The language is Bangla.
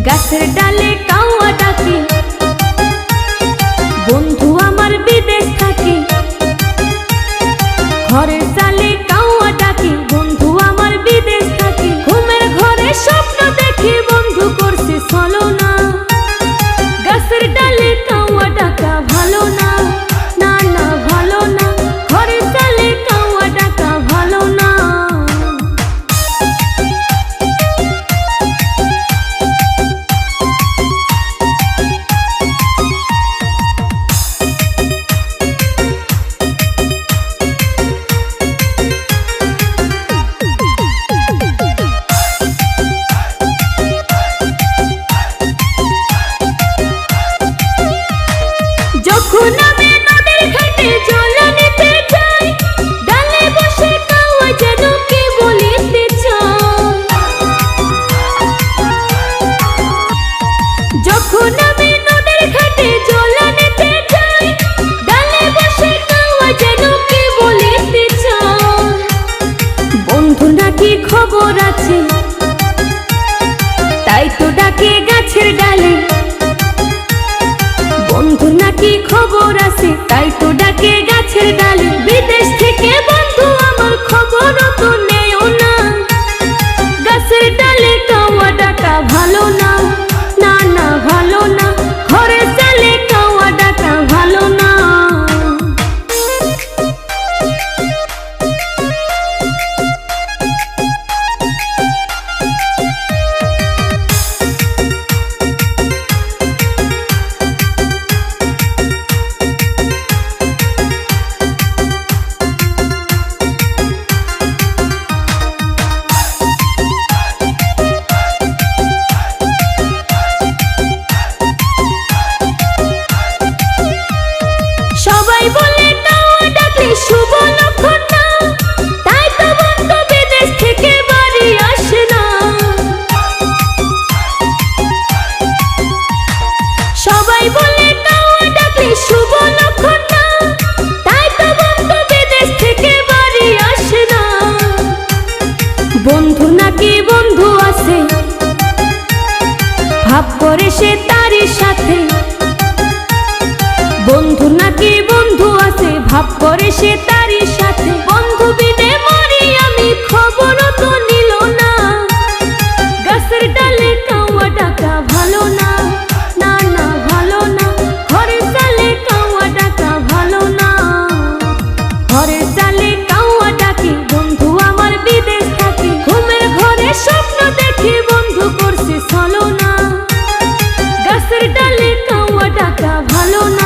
গাছের ডালে কাউয়া ডাকে, বন্ধু আমার বিদেশ থাকে। ঘরের চালে কাউয়া ডাকে, বন্ধু আমার বিদেশ থাকে। ঘুমের ঘরে স্বপ্ন দেখি বন্ধু করছে ছলনা। গাছের ডালে কাউয়া ডাকা ভালো না, না না ভালো না। ঘরের চালে কাউয়া ডাকা ভালো না। যখন আমি নদীর ঘাটে জল নিতে যাই, ডালে বসে কাউয়া যেন কি বলিতে চায়। যখন আমি নদীর ঘাটে জল নিতে যাই, ডালে বসে কাউয়া যেন কি বলিতে চায়। বন্ধু নাকি খবর আছে, তাই তো ডাকে গাছের ডালে। বন্ধু নাকি খবর আছে, তাই তো ডাকে গাছের ডালে। বিদেশ থেকে বন্ধু আমার খবর তো নেও না। গাছের ডালে কাউয়া ডাকা ভালো না, না না ভালো না। ঘরে চালে কাউয়া ডাকা ভালো না। সবাই বলে কাউয়া ডাকলে শুভ লক্ষণ না, তাই তো বন্ধু বিদেশ থেকে বাড়ি আসে না। সবাই বলে কাউয়া ডাকলে শুভ লক্ষণ না, তাই তো বন্ধু বিদেশ থেকে বাড়ি আসে না। বন্ধু নাকি বন্ধু আছে, ভাব করে সে তারই সাথে। বন্ধু নাকি বন্ধু আছে, ভাব করে সে তারই সাথে। বন্ধু বিনে মরি আমি, খবর তো নিল না। গাছের ডালে কাউয়া ডাকা ভালো না, না না ভালো না। ঘরের চালে কাউয়া ডাকা ভালো না। ঘরের চালে কাউয়া ডাকে, বন্ধু আমার বিদেশ থাকে। ঘুমের ঘরে স্বপ্ন দেখি বন্ধু করছে ছলনা। গাছের ডালে কাউয়া ডাকা ভালো না।